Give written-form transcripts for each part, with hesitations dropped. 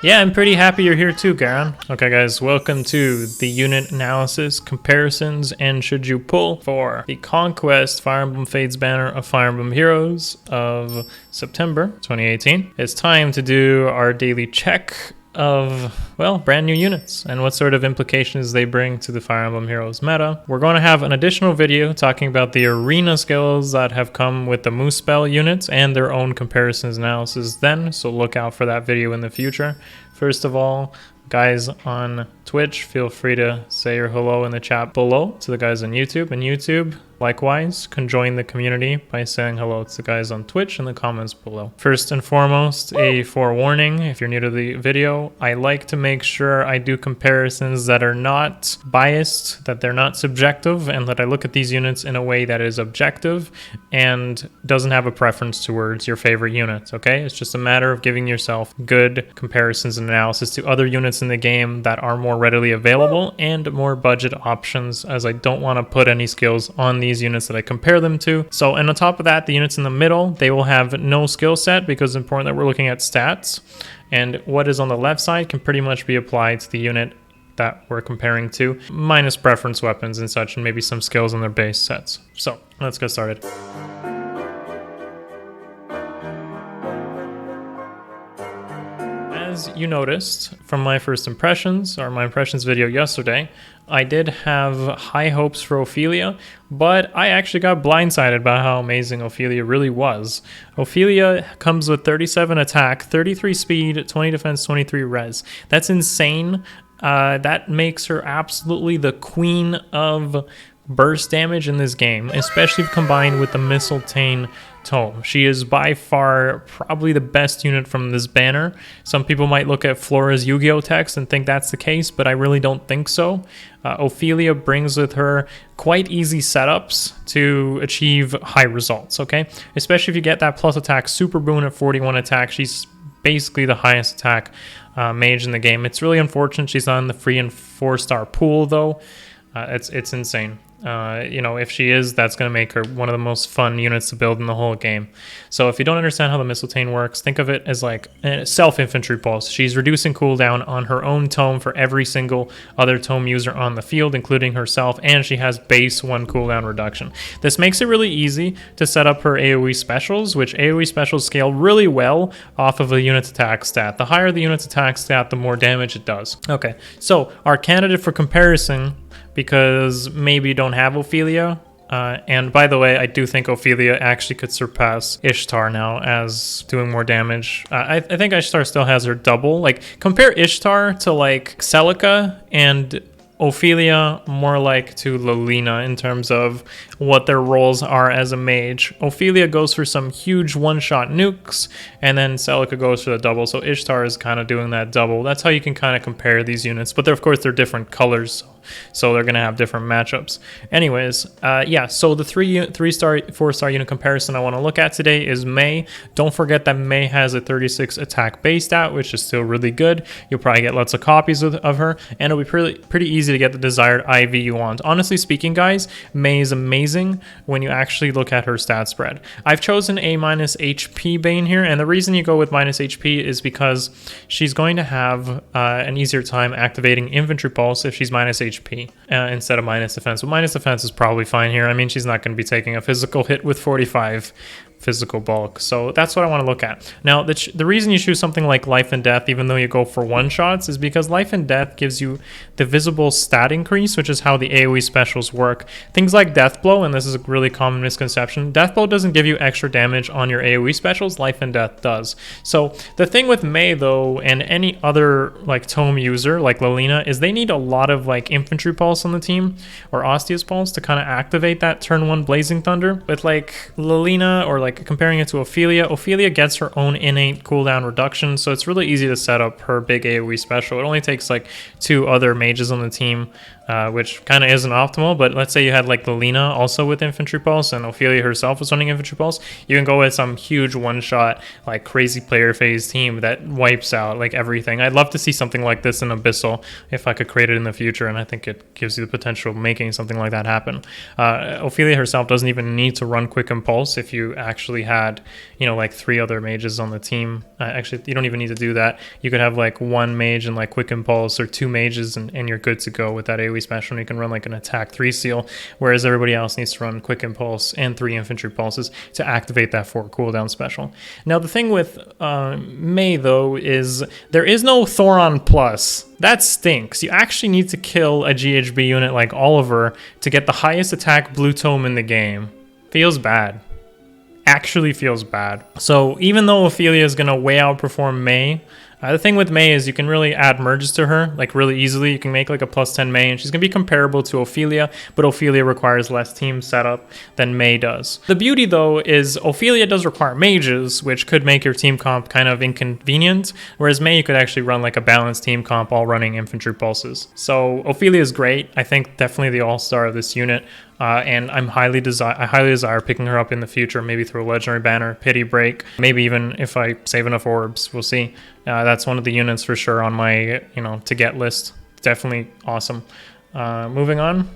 Yeah, I'm pretty happy you're here too, Garon. Okay guys, welcome to the unit analysis, comparisons, and should you pull for the Conquest Fire Emblem Fates banner of Fire Emblem Heroes of September 2018. It's time to do our daily check of, well, brand new units and what sort of implications they bring to the Fire Emblem Heroes meta. We're going to have an additional video talking about the arena skills that have come with the Moose Spell units and their own comparisons analysis then, so look out for that video in the future. First of all, guys on Twitch, feel free to say your hello in the chat below to the guys on YouTube. And YouTube, likewise, can join the community by saying hello to the guys on Twitch in the comments below. First and foremost, a forewarning, if you're new to the video, I like to make sure I do comparisons that are not biased, that they're not subjective, and that I look at these units in a way that is objective and doesn't have a preference towards your favorite units, okay? It's just a matter of giving yourself good comparisons and analysis to other units in the game that are more readily available and more budget options, as I don't want to put any skills on these units that I compare them to. So, and on top of that, the units in the middle, they will have no skill set because it's important that we're looking at stats. And what is on the left side can pretty much be applied to the unit that we're comparing to, minus preference weapons and such, and maybe some skills on their base sets. So, let's get started. As you noticed from my first impressions, or my impressions video yesterday, I did have high hopes for Ophelia, but I actually got blindsided by how amazing Ophelia really was. Ophelia comes with 37 attack, 33 speed, 20 defense, 23 res. That's insane. That makes her absolutely the queen of burst damage in this game, especially combined with the Mistletoe Tome. She is by far probably the best unit from this banner. Some people might look at Flora's Yu-Gi-Oh text and think that's the case, but I really don't think so. Ophelia brings with her quite easy setups to achieve high results, okay? Especially if you get that plus attack super boon at 41 attack. She's basically the highest attack mage in the game. It's really unfortunate she's not in the 3 and 4-star pool though. It's insane. You know, if she is, that's going to make her one of the most fun units to build in the whole game. So if you don't understand how the Mistletoe works, think of it as like a self-infantry pulse. She's reducing cooldown on her own tome for every single other tome user on the field, including herself, and she has base 1 cooldown reduction. This makes it really easy to set up her AoE specials, which AoE specials scale really well off of a unit's attack stat. The higher the unit's attack stat, the more damage it does. Okay, so our candidate for comparison, because maybe you don't have Ophelia, and by the way, I do think Ophelia actually could surpass Ishtar now as doing more damage. I think Ishtar still has her double. Like, compare Ishtar to like Celica, and Ophelia more like to Lilina in terms of what their roles are as a mage. Ophelia goes for some huge one-shot nukes, and then Celica goes for the double, so Ishtar is kind of doing that double. That's how you can kind of compare these units, but of course they're different colors, so they're going to have different matchups. Anyways, yeah, so the 3-star, 4-star unit comparison I want to look at today is Mae. Don't forget that Mae has a 36 attack base stat, which is still really good. You'll probably get lots of copies of her, and it'll be pretty easy to get the desired IV you want. Honestly speaking, guys, Mae is amazing when you actually look at her stat spread. I've chosen a minus HP Bane here, and the reason you go with minus HP is because she's going to have an easier time activating Infantry Pulse if she's minus HP instead of minus defense. But minus defense is probably fine here. I mean, she's not going to be taking a physical hit with 45 physical bulk, so that's what I want to look at. Now, the reason you choose something like Life and Death, even though you go for one-shots, is because Life and Death gives you the visible stat increase, which is how the AoE specials work. Things like Death Blow, and this is a really common misconception, Death Blow doesn't give you extra damage on your AoE specials, Life and Death does. So the thing with Mae though, and any other like tome user like Lilina, is they need a lot of like Infantry Pulse on the team, or Osteus Pulse, to kind of activate that turn 1 Blazing Thunder. With like Lilina, or like comparing it to Ophelia, Ophelia gets her own innate cooldown reduction, so it's really easy to set up her big AoE special. It only takes like 2 other mages on the team which kind of isn't optimal. But let's say you had like Lilina also with Infantry Pulse and Ophelia herself was running Infantry Pulse. You can go with some huge one-shot, like crazy player phase team that wipes out like everything. I'd love to see something like this in Abyssal if I could create it in the future, and I think it gives you the potential of making something like that happen. Ophelia herself doesn't even need to run Quick Impulse if you actually had, you know, like 3 other mages on the team. Actually, you don't even need to do that. You could have like 1 mage and like Quick Impulse, or 2 mages, and you're good to go with that AoE special, and you can run like an attack 3 seal, whereas everybody else needs to run Quick Impulse and 3 infantry pulses to activate that 4 cooldown special. Now the thing with Mae though is there is no Thoron Plus. That stinks. You actually need to kill a GHB unit like Oliver to get the highest attack blue tome in the game. Feels bad. Actually feels bad. So even though Ophelia is going to way outperform Mae, the thing with Mae is you can really add merges to her like really easily. You can make like a +10 Mae, and she's going to be comparable to Ophelia, but Ophelia requires less team setup than Mae does. The beauty though is Ophelia does require mages, which could make your team comp kind of inconvenient, whereas Mae you could actually run like a balanced team comp all running infantry pulses. So Ophelia is great. I think definitely the all-star of this unit. And I highly desire picking her up in the future, maybe through a legendary banner, pity break, maybe even if I save enough orbs, we'll see. That's one of the units for sure on my, to get list. Definitely awesome. Moving on.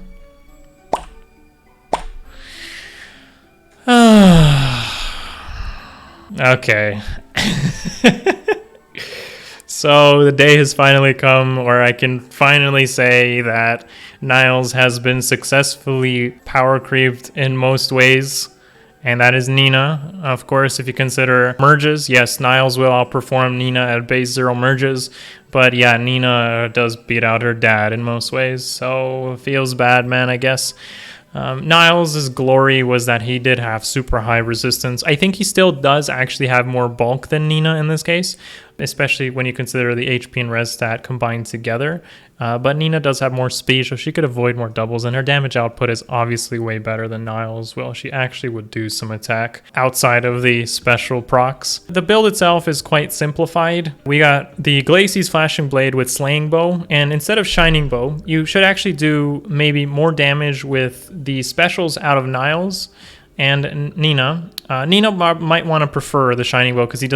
Okay. So the day has finally come where I can finally say that Niles has been successfully power creeped in most ways, and that is Nina. Of course, if you consider merges, yes, Niles will outperform Nina at base 0 merges, but yeah, Nina does beat out her dad in most ways, so it feels bad, man, I guess. Niles' glory was that he did have super high resistance. I think he still does actually have more bulk than Nina in this case, especially when you consider the HP and res stat combined together. But Nina does have more speed, so she could avoid more doubles, and her damage output is obviously way better than Niles will. She actually would do some attack outside of the special procs. The build itself is quite simplified. We got the Glacies Flashing Blade with Slaying Bow, and instead of Shining Bow, you should actually do maybe more damage with the specials out of Niles and Nina. Nina might want to prefer the Shining Bow because she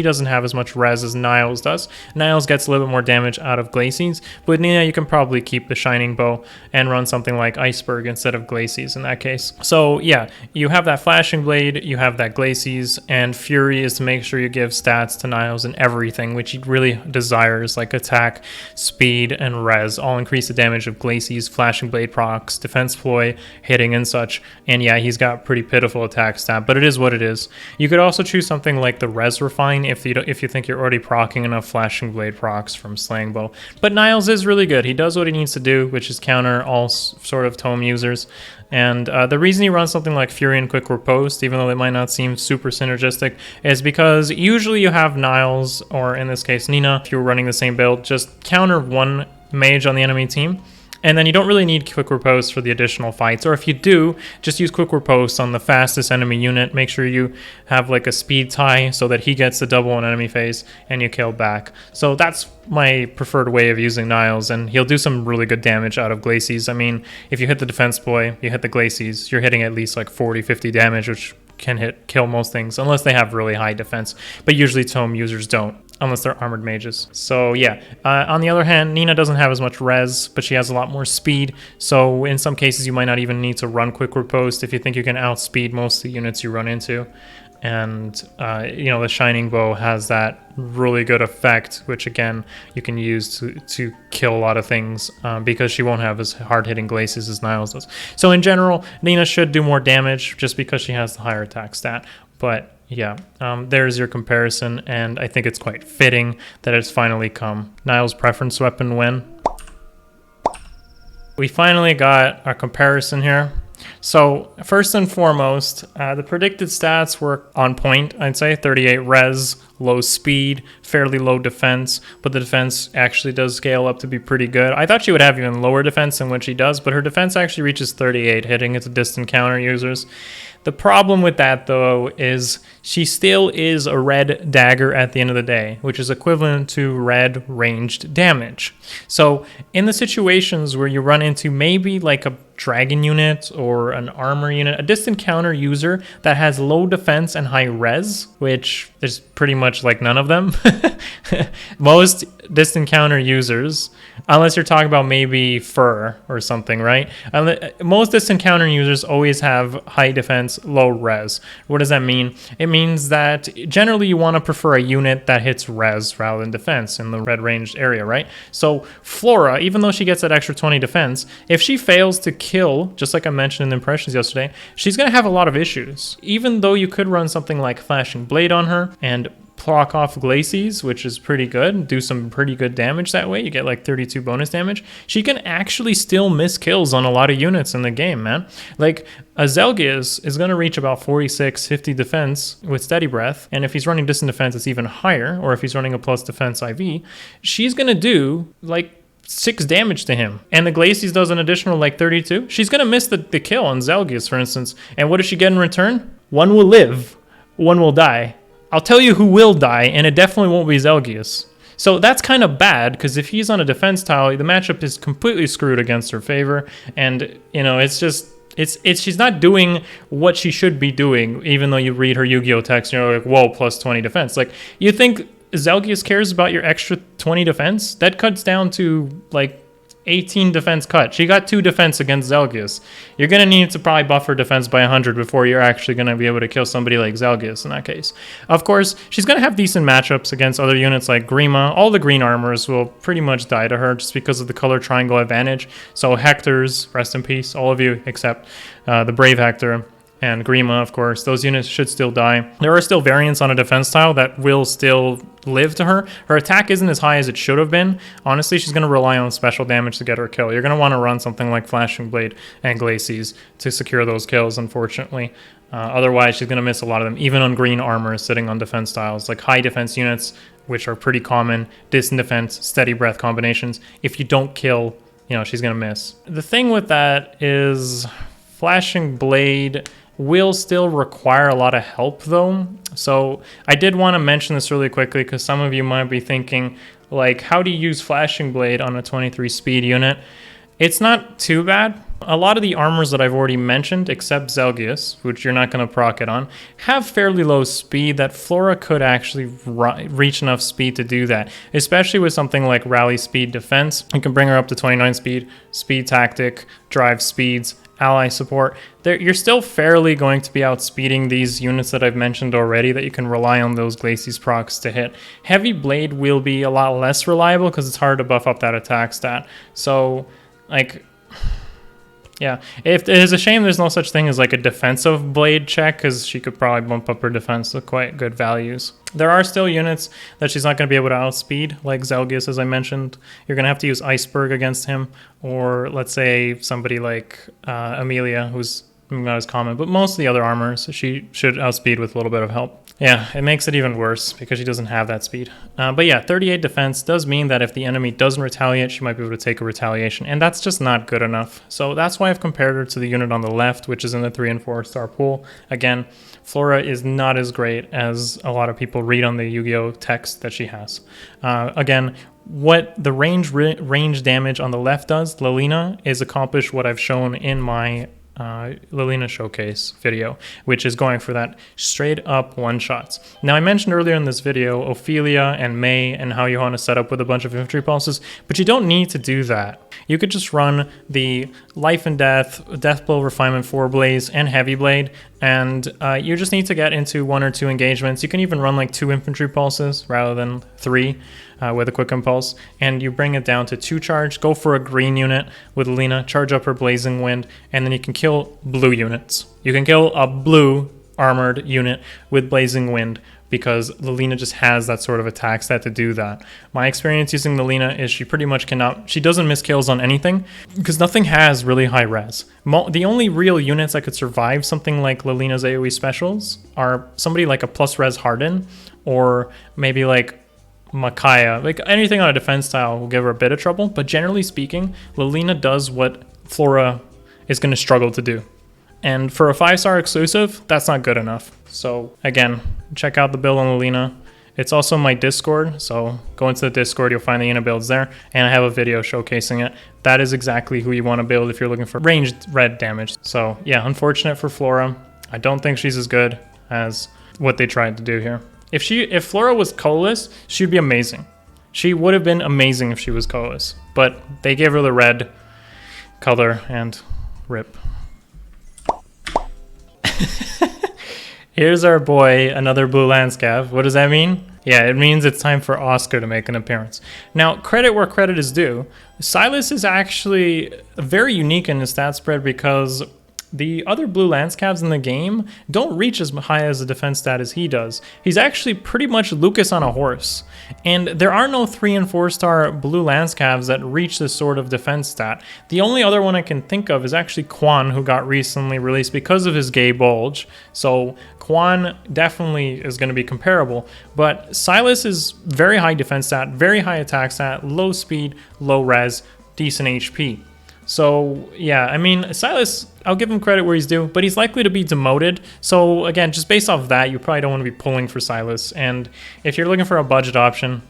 doesn't have as much res as Niles does. Niles gets a little bit more damage out of Glacies, but Nina, you can probably keep the Shining Bow and run something like Iceberg instead of Glacies in that case. So yeah, you have that Flashing Blade, you have that Glacies, and Fury is to make sure you give stats to Niles and everything, which he really desires, like attack, speed, and res. All increase the damage of Glacies, Flashing Blade procs, defense ploy, hitting, and such. And yeah, he's got pretty pitiful attack stat, but it is what it is. You could also choose something like the Res Refine if you think you're already proccing enough Flashing Blade procs from Slaying Bow. But Niles is really good. He does what he needs to do, which is counter all sort of tome users. And the reason he runs something like Fury and Quick Riposte, even though it might not seem super synergistic, is because usually you have Niles, or in this case Nina, if you're running the same build, just counter 1 mage on the enemy team. And then you don't really need Quick Riposte for the additional fights. Or if you do, just use Quick Riposte on the fastest enemy unit. Make sure you have like a speed tie so that he gets the double on enemy phase and you kill back. So that's my preferred way of using Niles, and he'll do some really good damage out of Glacies. I mean, if you hit the defense ploy, you hit the Glacies, you're hitting at least like 40-50 damage, which can kill most things unless they have really high defense, but usually tome users don't unless they're armored mages. So yeah, on the other hand, Nina doesn't have as much res, but she has a lot more speed, so in some cases you might not even need to run Quick Riposte if you think you can outspeed most of the units you run into. And the Shining Bow has that really good effect, which again you can use to kill a lot of things, because she won't have as hard-hitting Glacies as Niles does. So in general, Nina should do more damage just because she has the higher attack stat. But yeah, there's your comparison, and I think it's quite fitting that it's finally come. Niles' preference weapon win. We finally got our comparison here. So first and foremost, the predicted stats were on point. I'd say 38 res, low speed, fairly low defense, but the defense actually does scale up to be pretty good. I thought she would have even lower defense than what she does, but her defense actually reaches 38, hitting into distant counter users. The problem with that, though, is she still is a red dagger at the end of the day, which is equivalent to red ranged damage. So in the situations where you run into maybe like a dragon unit or an armor unit, a distant counter user that has low defense and high res, which there's pretty much like none of them. Most distant counter users, unless you're talking about maybe fur or something, right? Most distant counter users always have high defense, low res. What does that mean? It means that generally you want to prefer a unit that hits res rather than defense in the red ranged area, right? So Flora, even though she gets that extra 20 defense, if she fails to kill, just like I mentioned in the impressions yesterday, she's going to have a lot of issues. Even though you could run something like Flashing Blade on her and proc off Glacies, which is pretty good, do some pretty good damage that way, you get like 32 bonus damage, she can actually still miss kills on a lot of units in the game, man. Like Zelgius is going to reach about 46, 50 defense with Steady Breath, and if he's running distant defense, it's even higher, or if he's running a plus defense IV, she's going to do like 6 damage to him, and the Glacies does an additional like 32. She's gonna miss the kill on Zelgius, for instance, and what does she get in return? One will live, one will die. I'll tell you who will die, and it definitely won't be Zelgius. So that's kind of bad, because if he's on a defense tile, the matchup is completely screwed against her favor, and you know, it's just she's not doing what she should be doing, even though you read her Yu-Gi-Oh text and you're like, whoa, plus 20 defense. Like, you think Zelgius cares about your extra 20 defense? That cuts down to like 18 defense cut. She got 2 defense against Zelgius. You're going to need to probably buff her defense by 100 before you're actually going to be able to kill somebody like Zelgius in that case. Of course, she's going to have decent matchups against other units like Grima. All the green armors will pretty much die to her just because of the color triangle advantage. So Hector's, rest in peace, all of you except the Brave Hector and Grima, of course, those units should still die. There are still variants on a defense tile that will still live to her. Her attack isn't as high as it should have been. Honestly, she's going to rely on special damage to get her kill. You're going to want to run something like Flashing Blade and Glacies to secure those kills, unfortunately. Otherwise, she's going to miss a lot of them, even on green armor sitting on defense tiles. Like high defense units, which are pretty common, distant defense, steady breath combinations. If you don't kill, you know, she's going to miss. The thing with that is Flashing Blade will still require a lot of help though. So I did want to mention this really quickly because some of you might be thinking, like, how do you use Flashing Blade on a 23 speed unit? It's not too bad. A lot of the armors that I've already mentioned, except Zelgius, which you're not going to proc it on, have fairly low speed that Flora could actually reach enough speed to do that, especially with something like Rally Speed Defense. You can bring her up to 29 speed, Speed Tactic, Drive Speeds, Ally Support. You're still fairly going to be outspeeding these units that I've mentioned already that you can rely on those Glacies procs to hit. Heavy Blade will be a lot less reliable because it's hard to buff up that attack stat. So, like, yeah, it is a shame there's no such thing as like a defensive blade check because she could probably bump up her defense to quite good values. There are still units that she's not going to be able to outspeed, like Zelgius, as I mentioned. You're going to have to use Iceberg against him, or let's say somebody like Amelia, who's not as common, but most of the other armors she should outspeed with a little bit of help. Yeah, it makes it even worse because she doesn't have that speed. But yeah, 38 defense does mean that if the enemy doesn't retaliate, she might be able to take a retaliation, and that's just not good enough. So that's why I've compared her to the unit on the left, which is in the 3 and 4 star pool. Again, Flora is not as great as a lot of people read on the Yu-Gi-Oh text that she has. Again, what the range damage on the left does, Lilina, is accomplish what I've shown in my Lilina showcase video, which is going for that straight up one shots. Now, I mentioned earlier in this video Ophelia and Mae and how you want to set up with a bunch of infantry pulses, but you don't need to do that. You could just run the Life and Death, Death Blow, Refinement 4 Blaze, and Heavy Blade, and you just need to get into 1 or 2 engagements. You can even run like 2 infantry pulses rather than 3 with a quick impulse, and you bring it down to 2 charge. Go for a green unit with Lina, charge up her Blazing Wind, and then you can kill blue units. You can kill a blue armored unit with Blazing Wind because Lilina just has that sort of attack stat to do that. My experience using Lilina is she pretty much cannot, she doesn't miss kills on anything because nothing has really high res. The only real units that could survive something like Lilina's AoE specials are somebody like a plus res Harden or maybe like Micaiah. Like anything on a defense style will give her a bit of trouble, but generally speaking, Lilina does what Flora is going to struggle to do. And for a 5-star exclusive, that's not good enough. So again, check out the build on Lilina. It's also my Discord, so go into the Discord, you'll find the Ina builds there, and I have a video showcasing it. That is exactly who you want to build if you're looking for ranged red damage. So yeah, unfortunate for Flora. I don't think she's as good as what they tried to do here. If Flora was colorless, she'd be amazing. She would have been amazing if she was colorless, but they gave her the red color and rip. Here's our boy, another blue landscape. What does that mean? Yeah, it means it's time for Oscar to make an appearance. Now, credit where credit is due. Silas is actually very unique in his stat spread because the other blue landscapes in the game don't reach as high as the defense stat as he does. He's actually pretty much Lucas on a horse. And there are no 3 and 4-star blue landscapes that reach this sort of defense stat. The only other one I can think of is actually Quan, who got recently released because of his gay bulge. So Quan definitely is going to be comparable. But Silas is very high defense stat, very high attack stat, low speed, low res, decent HP. So yeah, I mean, Silas, I'll give him credit where he's due, but he's likely to be demoted. So again, just based off that, you probably don't want to be pulling for Silas. And if you're looking for a budget option,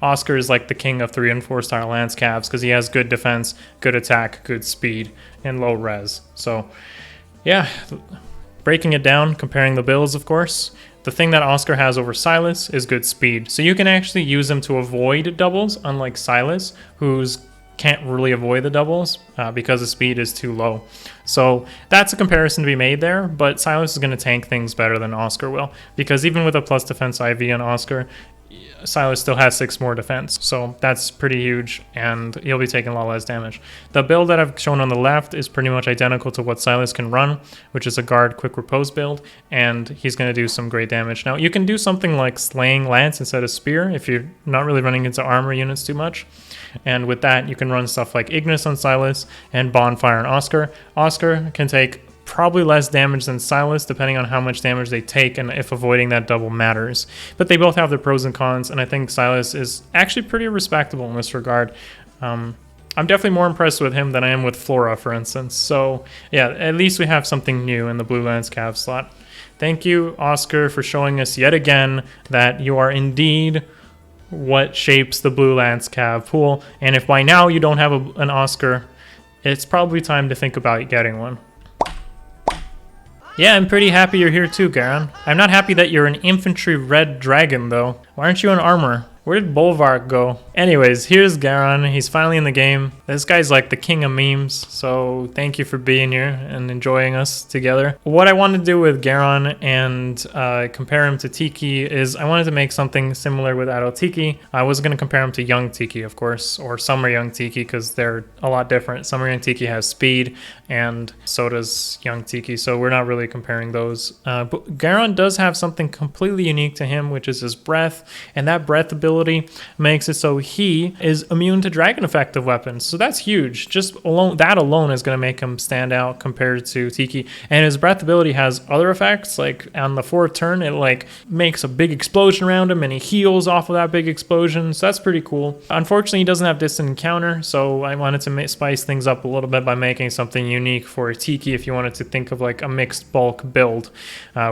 Oscar is like the king of 3 and 4-star landscapes because he has good defense, good attack, good speed, and low res. So yeah, breaking it down, comparing the builds, of course. The thing that Oscar has over Silas is good speed. So you can actually use him to avoid doubles, unlike Silas, who's can't really avoid the doubles because the speed is too low. So that's a comparison to be made there, but Silas is going to tank things better than Oscar will, because even with a plus defense IV on Oscar, Silas still has 6 more defense, so that's pretty huge, and he'll be taking a lot less damage. The build that I've shown on the left is pretty much identical to what Silas can run, which is a guard quick repose build, and he's going to do some great damage. Now, you can do something like slaying lance instead of spear if you're not really running into armor units too much, and with that, you can run stuff like Ignis on Silas and Bonfire on Oscar. Oscar can take probably less damage than Silas, depending on how much damage they take and if avoiding that double matters. But they both have their pros and cons, and I think Silas is actually pretty respectable in this regard. I'm definitely more impressed with him than I am with Flora, for instance. So yeah, at least we have something new in the blue lance cav slot. Thank you, Oscar, for showing us yet again that you are indeed what shapes the blue lance cav pool. And if by now you don't have an Oscar, it's probably time to think about getting one. Yeah, I'm pretty happy you're here too, Garon. I'm not happy that you're an infantry red dragon, though. Why aren't you in armor? Where did Bolvark go? Anyways, here's Garon. He's finally in the game. This guy's like the king of memes, so thank you for being here and enjoying us together. What I wanted to do with Garon and compare him to Tiki is I wanted to make something similar with adult Tiki. I was going to compare him to young Tiki, of course, or summer young Tiki, because they're a lot different. Summer young Tiki has speed, and so does young Tiki, so we're not really comparing those. But Garon does have something completely unique to him, which is his breath, and that breath ability makes it so he is immune to dragon effective weapons. So that's huge. Just that alone is going to make him stand out compared to Tiki. And his breath ability has other effects, like on the 4th turn, it like makes a big explosion around him and he heals off of that big explosion. So that's pretty cool. Unfortunately, he doesn't have distant encounter, so I wanted to spice things up a little bit by making something unique for Tiki if you wanted to think of like a mixed bulk build,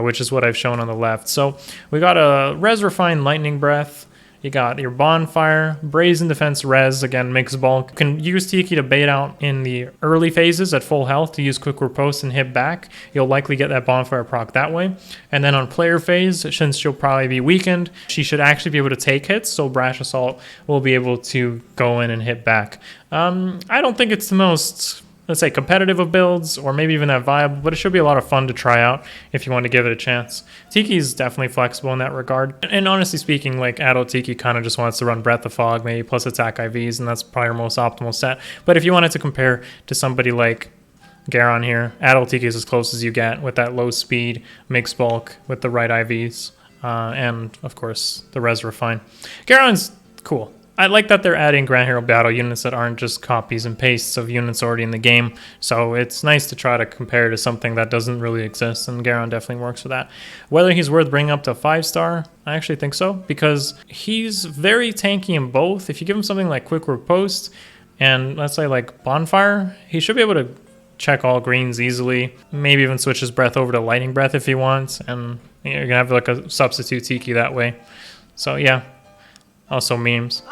which is what I've shown on the left. So we got a Res Refined Lightning Breath. You got your Bonfire, Brazen Defense Res, again, mixed bulk. You can use Tiki to bait out in the early phases at full health to use Quick Riposte and hit back. You'll likely get that Bonfire proc that way. And then on player phase, since she'll probably be weakened, she should actually be able to take hits, so Brash Assault will be able to go in and hit back. I don't think it's the most, let's say, competitive of builds, or maybe even that viable, but it should be a lot of fun to try out if you want to give it a chance. Tiki is definitely flexible in that regard, and honestly speaking, like adult Tiki kind of just wants to run Breath of Fog, maybe plus attack IVs, and that's probably our most optimal set. But if you wanted to compare to somebody like Garon here, adult Tiki is as close as you get with that low speed, mixed bulk with the right IVs, and of course the Res Refine. Garon's cool. I like that they're adding Grand Hero Battle units that aren't just copies and pastes of units already in the game. So it's nice to try to compare to something that doesn't really exist, and Garon definitely works for that. Whether he's worth bringing up to 5-star, I actually think so, because he's very tanky in both. If you give him something like Quick Riposte and let's say like Bonfire, he should be able to check all greens easily, maybe even switch his breath over to Lightning Breath if he wants, and you're gonna have like a substitute Tiki that way. So yeah, also memes.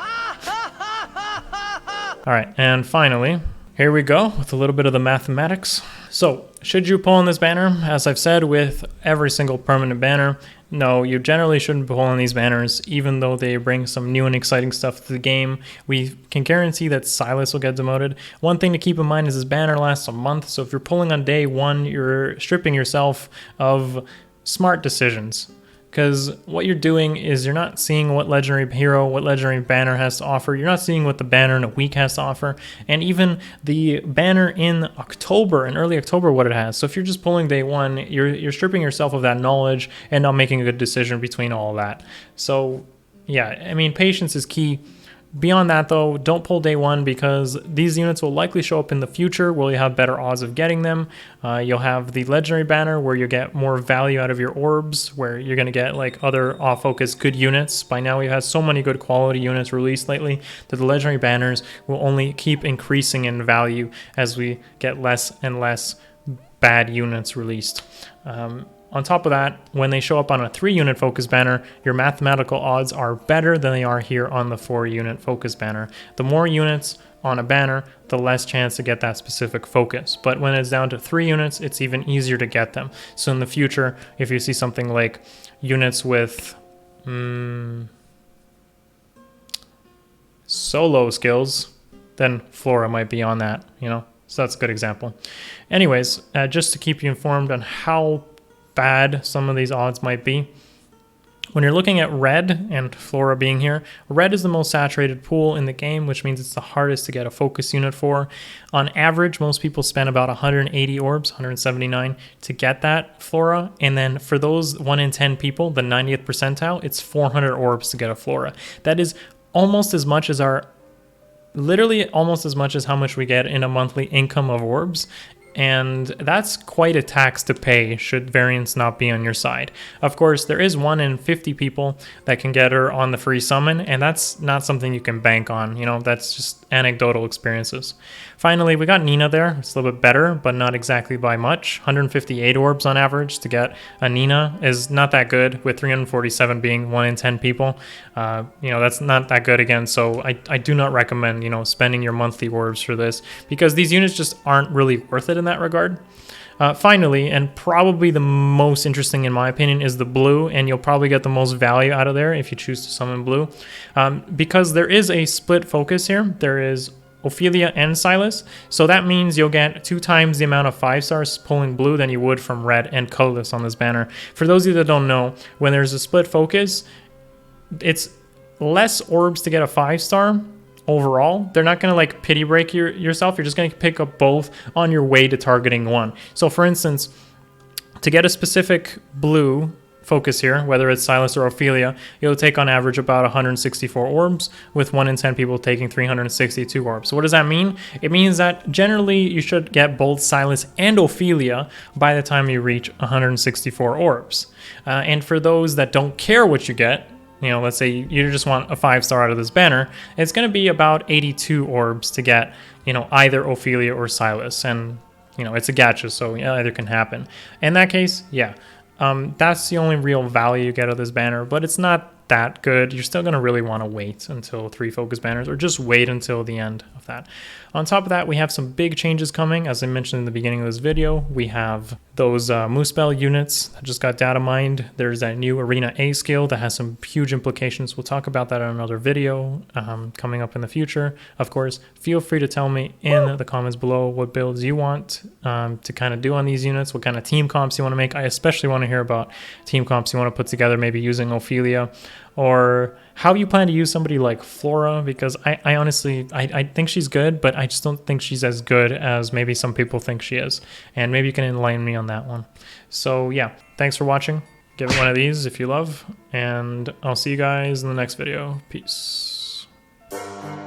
All right, and finally, here we go with a little bit of the mathematics. So, should you pull in this banner? As I've said with every single permanent banner, no, you generally shouldn't pull in these banners, even though they bring some new and exciting stuff to the game. We can guarantee that Silas will get demoted. One thing to keep in mind is this banner lasts a month, so if you're pulling on day one, you're stripping yourself of smart decisions. Because what you're doing is you're not seeing what legendary hero, what legendary banner has to offer. You're not seeing what the banner in a week has to offer. And even the banner in October, in early October, what it has. So if you're just pulling day one, you're stripping yourself of that knowledge and not making a good decision between all of that. So yeah, I mean, patience is key. Beyond that, though, don't pull day one, because these units will likely show up in the future where you have better odds of getting them. You'll have the legendary banner where you get more value out of your orbs, where you're going to get like other off-focus good units. By now, we've had so many good quality units released lately that the legendary banners will only keep increasing in value as we get less and less bad units released. On top of that, when they show up on a 3-unit focus banner, your mathematical odds are better than they are here on the 4-unit focus banner. The more units on a banner, the less chance to get that specific focus. But when it's down to 3 units, it's even easier to get them. So in the future, if you see something like units with solo skills, then Flora might be on that, you know? So that's a good example. Anyways, just to keep you informed on how bad some of these odds might be. When you're looking at red and Flora being here, red is the most saturated pool in the game, which means it's the hardest to get a focus unit for. On average, most people spend about 180 orbs, 179, to get that Flora. And then for those 1 in 10 people, the 90th percentile, it's 400 orbs to get a Flora. That is almost as much as literally almost as much as how much we get in a monthly income of orbs. And that's quite a tax to pay should variance not be on your side. Of course, there is 1 in 50 people that can get her on the free summon, and that's not something you can bank on. You know, that's just anecdotal experiences. Finally, we got Nina there. It's a little bit better, but not exactly by much. 158 orbs on average to get a Nina is not that good, with 347 being 1 in 10 people. You know, that's not that good again, so I do not recommend, you know, spending your monthly orbs for this, because these units just aren't really worth it in that regard. Finally, and probably the most interesting in my opinion, is the blue, and you'll probably get the most value out of there if you choose to summon blue, because there is a split focus here. There is Ophelia and Silas, so that means you'll get 2 times the amount of 5-stars pulling blue than you would from red and colorless on this banner. For those of you that don't know, when there's a split focus, it's less orbs to get a 5-star overall. They're not going to like pity break yourself. You're just going to pick up both on your way to targeting one. So for instance, to get a specific blue focus here, whether it's Silas or Ophelia, you'll take on average about 164 orbs, with 1 in 10 people taking 362 orbs. So what does that mean? It means that generally you should get both Silas and Ophelia by the time you reach 164 orbs. And for those that don't care what you get, you know, let's say you just want a 5-star out of this banner, it's going to be about 82 orbs to get, you know, either Ophelia or Silas. And, you know, it's a gacha, so yeah, either can happen. In that case, yeah. That's the only real value you get of this banner, but it's not that good. You're still going to really want to wait until 3 focus banners, or just wait until the end of that. On top of that, we have some big changes coming. As I mentioned in the beginning of this video, we have those Moosebell units that just got data mined. There's that new Arena A skill that has some huge implications. We'll talk about that in another video coming up in the future. Of course, feel free to tell me in the comments below what builds you want to kind of do on these units, what kind of team comps you want to make. I especially want to hear about team comps you want to put together, maybe using Ophelia, or how you plan to use somebody like Flora, because I honestly, I think she's good, but I just don't think she's as good as maybe some people think she is. And maybe you can enlighten me on that one. So yeah, thanks for watching. Give it one of these if you love, and I'll see you guys in the next video. Peace. Bye.